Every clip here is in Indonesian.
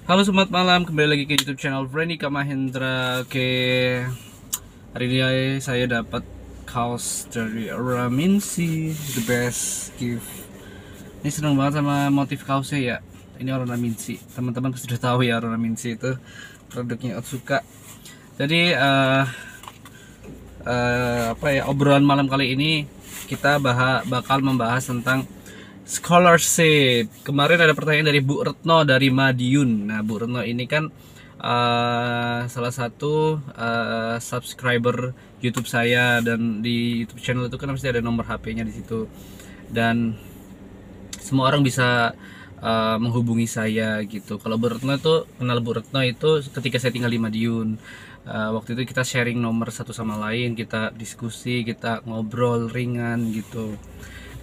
Halo, selamat malam, kembali lagi ke YouTube channel Frenny Kamahendra. Oke, hari ini saya dapat kaos dari Raminsi, the best gift. Ini seneng banget sama motif kaosnya ya. Ini Raminsi, teman-teman pasti sudah tahu ya, Raminsi itu produknya Otsuka. Jadi obrolan malam kali ini kita bakal membahas tentang scholarship. Kemarin ada pertanyaan dari Bu Retno dari Madiun. Nah, Bu Retno ini kan salah satu subscriber YouTube saya, dan di YouTube channel itu kan pasti ada nomor HP-nya di situ. Dan semua orang bisa menghubungi saya gitu. Kalau Bu Retno itu, kenal Bu Retno itu ketika saya tinggal di Madiun. Waktu itu kita sharing nomor satu sama lain, kita diskusi, kita ngobrol ringan gitu.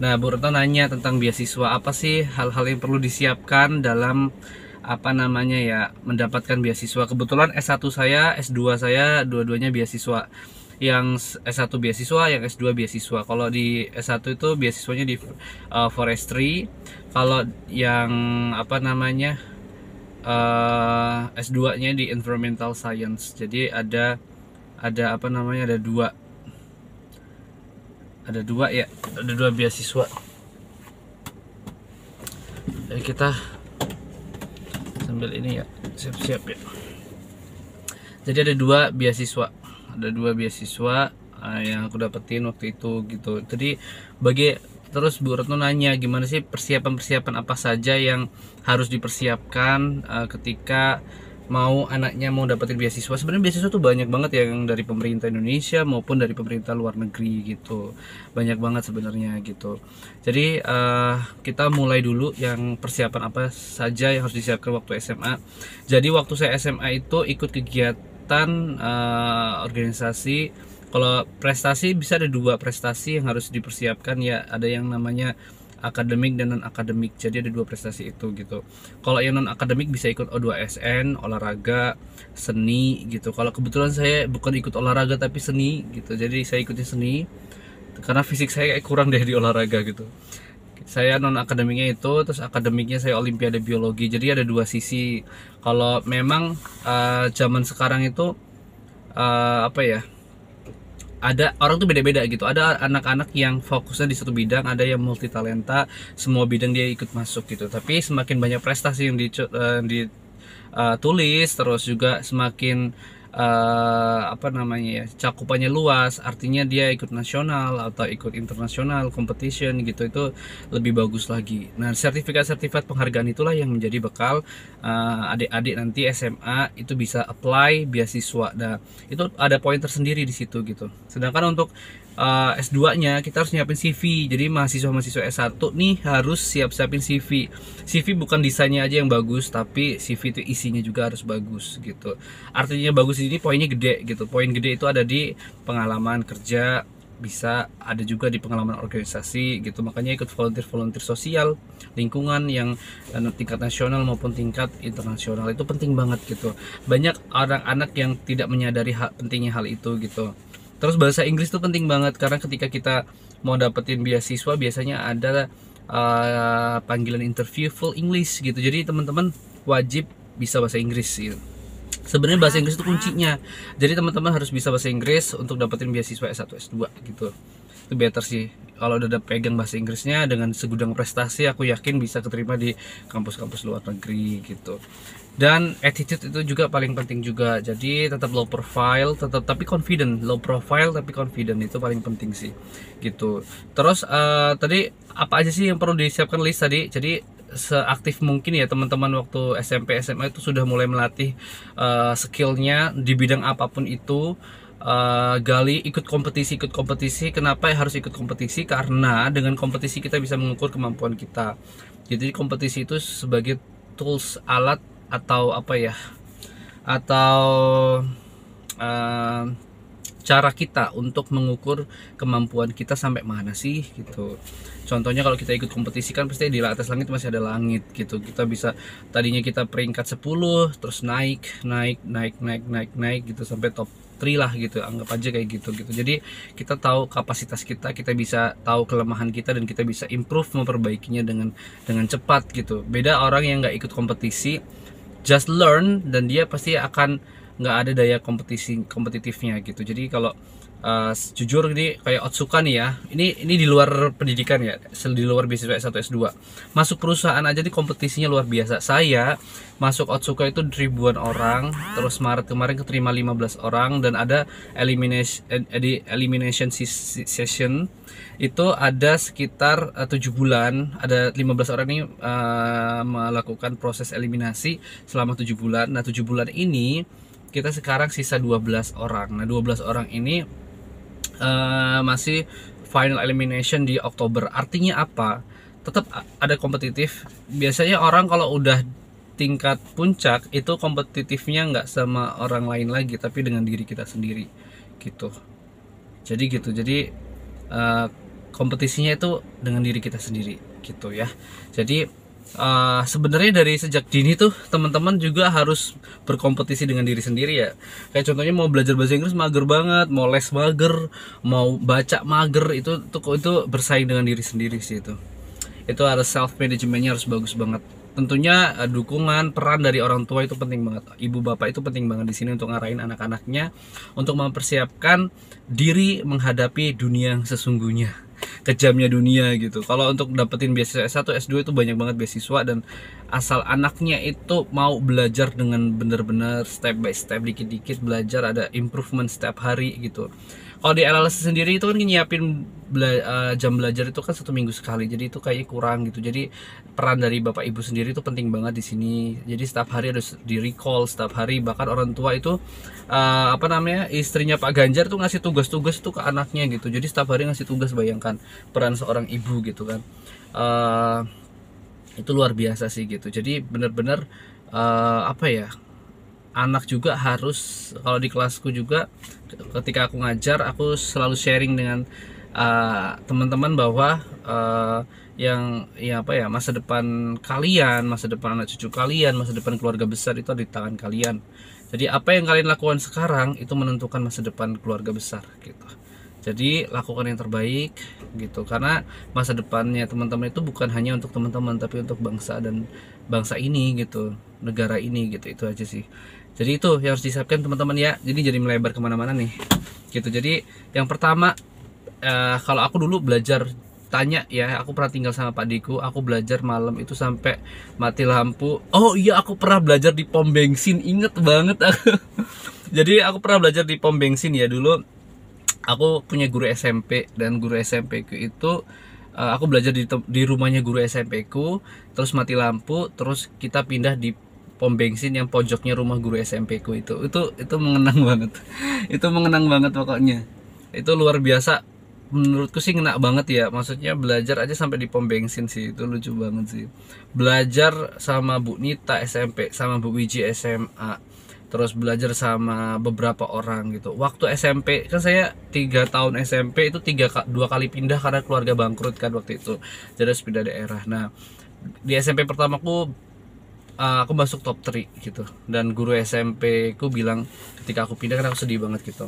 Nah, Bu Retno nanya tentang beasiswa, apa sih hal-hal yang perlu disiapkan dalam mendapatkan beasiswa. Kebetulan S1 saya, S2 saya dua-duanya beasiswa. Yang S1 beasiswa, yang S2 beasiswa. Kalau di S1 itu beasiswanya di forestry. Kalau yang S2-nya di environmental science. Jadi ada dua beasiswa. Jadi kita sambil ini ya, siap-siap ya. Jadi ada dua beasiswa yang aku dapetin waktu itu gitu. Jadi terus Bu Retno nanya gimana sih persiapan apa saja yang harus dipersiapkan ketika anaknya mau dapetin beasiswa. Sebenarnya beasiswa tuh banyak banget yang dari pemerintah Indonesia maupun dari pemerintah luar negeri gitu, banyak banget sebenarnya gitu. Jadi kita mulai dulu yang persiapan apa saja yang harus disiapkan waktu SMA. Jadi waktu saya SMA itu ikut kegiatan organisasi. Kalau prestasi bisa ada dua prestasi yang harus dipersiapkan ya, ada yang namanya akademik dan non akademik. Jadi ada dua prestasi itu gitu. Kalau yang non akademik bisa ikut O2SN, olahraga, seni gitu. Kalau kebetulan saya bukan ikut olahraga tapi seni gitu. Jadi saya ikutnya seni karena fisik saya kurang deh di olahraga gitu. Saya non akademiknya itu, terus akademiknya saya olimpiade biologi. Jadi ada dua sisi. Kalau memang zaman sekarang itu ada orang tuh beda-beda gitu. Ada anak-anak yang fokusnya di satu bidang, ada yang multi talenta, semua bidang dia ikut masuk gitu. Tapi semakin banyak prestasi yang ditulis, terus juga semakin cakupannya luas, artinya dia ikut nasional atau ikut internasional competition gitu, itu lebih bagus lagi. Nah, sertifikat penghargaan itulah yang menjadi bekal adik-adik nanti SMA itu bisa apply beasiswa. Nah, itu ada poin tersendiri di situ gitu. Sedangkan untuk S2-nya kita harus nyiapin CV. Jadi mahasiswa S1 nih harus siapin CV. CV bukan desainnya aja yang bagus, tapi CV itu isinya juga harus bagus gitu. Artinya bagus ini poinnya gede gitu. Poin gede itu ada di pengalaman kerja, bisa ada juga di pengalaman organisasi gitu. Makanya ikut volunteer sosial lingkungan yang tingkat nasional maupun tingkat internasional itu penting banget gitu. Banyak anak-anak yang tidak menyadari pentingnya hal itu gitu. Terus bahasa Inggris itu penting banget, karena ketika kita mau dapetin beasiswa biasanya ada panggilan interview full English gitu. Jadi teman-teman wajib bisa bahasa Inggris gitu. Sebenarnya bahasa Inggris itu kuncinya. Jadi teman-teman harus bisa bahasa Inggris untuk dapetin beasiswa S1, S2 gitu. Itu better sih. Kalau udah pegang bahasa Inggrisnya dengan segudang prestasi, aku yakin bisa keterima di kampus-kampus luar negeri gitu. Dan attitude itu juga paling penting juga. Jadi tetap low profile, tapi confident. Low profile tapi confident, itu paling penting sih gitu. Terus tadi apa aja sih yang perlu disiapkan list tadi? Jadi seaktif mungkin ya teman-teman waktu SMP SMA itu sudah mulai melatih skillnya di bidang apapun itu. Gali, ikut kompetisi. Kenapa harus ikut kompetisi? Karena dengan kompetisi kita bisa mengukur kemampuan kita. Jadi kompetisi itu sebagai tools, alat atau cara kita untuk mengukur kemampuan kita sampai mana sih gitu. Contohnya kalau kita ikut kompetisi kan pasti di atas langit masih ada langit gitu. Kita bisa, tadinya kita peringkat 10 terus naik gitu sampai top 3 lah gitu, anggap aja kayak gitu. Jadi kita tahu kapasitas kita bisa tahu kelemahan kita, dan kita bisa improve, memperbaikinya dengan cepat gitu. Beda orang yang nggak ikut kompetisi, just learn, dan dia pasti akan nggak ada daya kompetitifnya gitu. Jadi kalau jujur ini kayak Otsuka nih ya, ini di luar pendidikan ya, di luar beasiswa S1 S2, masuk perusahaan aja di kompetisinya luar biasa. Saya masuk Otsuka itu ribuan orang, terus Maret kemarin keterima 15 orang, dan ada elimination session itu ada sekitar 7 bulan. Ada 15 orang ini melakukan proses eliminasi selama 7 bulan. Nah 7 bulan ini kita sekarang sisa 12 orang. Nah 12 orang ini masih final elimination di Oktober. Artinya apa? Tetap ada kompetitif. Biasanya orang kalau udah tingkat puncak itu kompetitifnya nggak sama orang lain lagi, tapi dengan diri kita sendiri gitu. Jadi gitu. Jadi kompetisinya itu dengan diri kita sendiri gitu ya. Jadi sebenarnya dari sejak dini tuh teman-teman juga harus berkompetisi dengan diri sendiri ya. Kayak contohnya mau belajar bahasa Inggris mager banget, mau les mager, mau baca mager, itu bersaing dengan diri sendiri sih itu. Itu harus self managementnya harus bagus banget. Tentunya dukungan peran dari orang tua itu penting banget. Ibu bapak itu penting banget di sini untuk ngarahin anak-anaknya untuk mempersiapkan diri menghadapi dunia yang sesungguhnya, kejamnya dunia gitu. Kalau untuk dapetin beasiswa S1 S2 itu banyak banget beasiswa, dan asal anaknya itu mau belajar dengan benar-benar step by step, dikit-dikit belajar, ada improvement setiap hari gitu. Kalau di LLC sendiri itu kan nyiapin jam belajar itu kan 1 minggu sekali, jadi itu kayaknya kurang gitu. Jadi peran dari bapak ibu sendiri itu penting banget di sini. Jadi setiap hari harus di recall setiap hari. Bahkan orang tua itu istrinya Pak Ganjar tuh ngasih tugas-tugas tuh ke anaknya gitu. Jadi setiap hari ngasih tugas, bayangkan peran seorang ibu gitu kan. Itu luar biasa sih gitu. Jadi benar-benar anak juga harus, kalau di kelasku juga ketika aku ngajar, aku selalu sharing dengan teman-teman bahwa masa depan kalian, masa depan anak cucu kalian, masa depan keluarga besar itu ada di tangan kalian. Jadi apa yang kalian lakukan sekarang itu menentukan masa depan keluarga besar gitu. Jadi lakukan yang terbaik gitu, karena masa depannya teman-teman itu bukan hanya untuk teman-teman, tapi untuk bangsa ini gitu, negara ini gitu. Itu aja sih. Jadi itu yang harus disiapkan teman-teman ya. Jadi melebar kemana-mana nih gitu. Jadi yang pertama, kalau aku dulu belajar, tanya ya, aku pernah tinggal sama Pak Diku, aku belajar malam itu sampai mati lampu. Oh iya, aku pernah belajar di pom bensin, inget banget aku. Jadi aku pernah belajar di pom bensin ya dulu. Aku punya guru SMP, dan guru SMP ku itu aku belajar di rumahnya guru SMP ku, terus mati lampu, terus kita pindah di pom bensin yang pojoknya rumah guru SMP ku itu mengenang banget. Itu mengenang banget pokoknya. Itu luar biasa. Menurutku sih ngena banget ya. Maksudnya belajar aja sampai di pom bensin sih, itu lucu banget sih. Belajar sama Bu Nita SMP, sama Bu Wiji SMA, terus belajar sama beberapa orang gitu. Waktu SMP kan saya 3 tahun SMP itu 2 kali pindah karena keluarga bangkrut kan waktu itu, jadi harus pindah daerah. Nah di SMP pertamaku aku masuk top 3 gitu, dan guru SMP ku bilang ketika aku pindah, kan aku sedih banget gitu.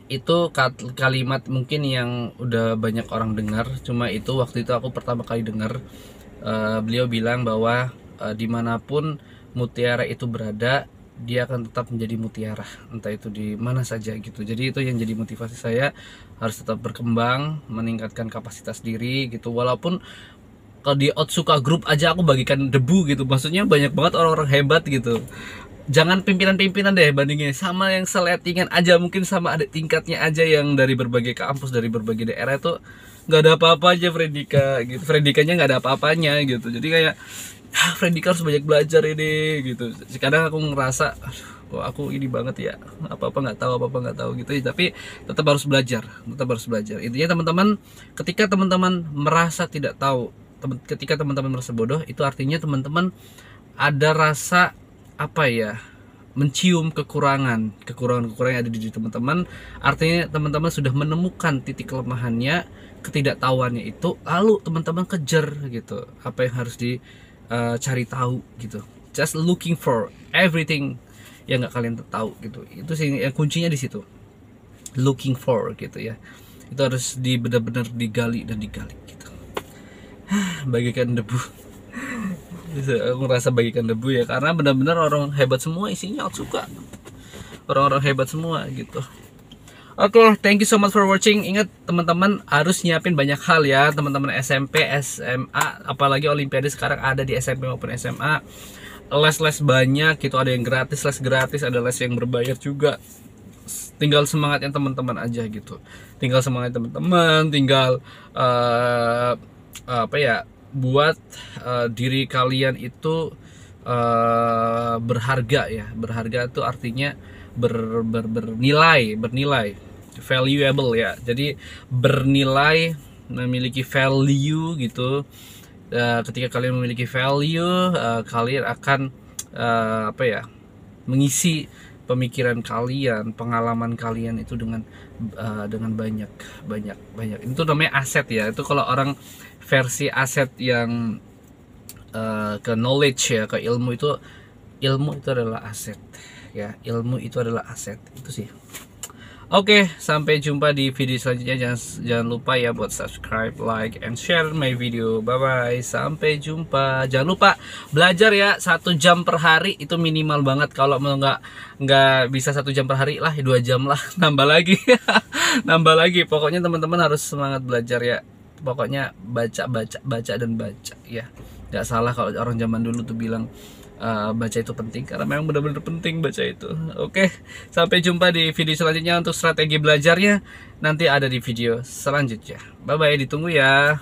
Itu kalimat mungkin yang udah banyak orang dengar, cuma itu waktu itu aku pertama kali dengar. Beliau bilang bahwa dimanapun mutiara itu berada, dia akan tetap menjadi mutiara, entah itu di mana saja gitu. Jadi itu yang jadi motivasi saya, harus tetap berkembang, meningkatkan kapasitas diri gitu. Walaupun kalau di Otsuka Group aja aku bagikan debu gitu, maksudnya banyak banget orang-orang hebat gitu. Jangan pimpinan-pimpinan deh bandingnya, sama yang selettingan aja, mungkin sama adik tingkatnya aja yang dari berbagai kampus, dari berbagai daerah, itu nggak ada apa-apa aja Frendika gitu. Frendikanya nggak ada apa-apanya gitu. Jadi kayak Frendika harus banyak belajar ini gitu. Kadang aku ngerasa kok aku ini banget ya, apa-apa nggak tahu gitu ya. Tapi tetap harus belajar, intinya teman-teman, ketika teman-teman merasa tidak tahu, ketika teman-teman merasa bodoh, itu artinya teman-teman ada rasa mencium kekurangan yang ada di diri teman-teman. Artinya teman-teman sudah menemukan titik kelemahannya, ketidaktahuannya itu, lalu teman-teman kejar gitu apa yang harus dicari tahu gitu. Just looking for everything yang nggak kalian tahu gitu. Itu sih yang kuncinya di situ, looking for gitu ya. Itu harus benar-benar digali gitu. Bagikan debu. Aku ngerasa bagikan debu ya, karena benar-benar orang hebat semua isinya Otsuka. Orang-orang hebat semua gitu. Oke, thank you so much for watching. Ingat teman-teman harus nyiapin banyak hal ya, teman-teman SMP, SMA, apalagi Olimpiade sekarang ada di SMP maupun SMA. Les-les banyak gitu, ada yang gratis, les gratis, ada les yang berbayar juga. Tinggal semangatnya teman-teman aja gitu. Tinggal semangat teman-teman, tinggal apa ya, buat diri kalian itu berharga ya. Berharga itu artinya bernilai, valuable ya. Jadi bernilai, memiliki value gitu. Ketika kalian memiliki value, kalian akan apa ya, mengisi pemikiran kalian, pengalaman kalian itu dengan banyak. Itu namanya aset ya. Itu kalau orang versi aset yang ke knowledge ya, ke ilmu itu adalah aset ya. Ilmu itu adalah aset, itu sih. Oke, sampai jumpa di video selanjutnya. Jangan lupa ya buat subscribe, like, and share my video. Bye bye, sampai jumpa. Jangan lupa belajar ya, 1 jam per hari itu minimal banget. Kalau mau nggak bisa 1 jam per hari lah, 2 jam lah, nambah lagi. Nambah lagi. Pokoknya teman-teman harus semangat belajar ya. Pokoknya baca dan baca ya. Nggak salah kalau orang zaman dulu tuh bilang baca itu penting, karena memang benar-benar penting baca itu. Oke, sampai jumpa di video selanjutnya. Untuk strategi belajarnya nanti ada di video selanjutnya. Bye bye, ditunggu ya.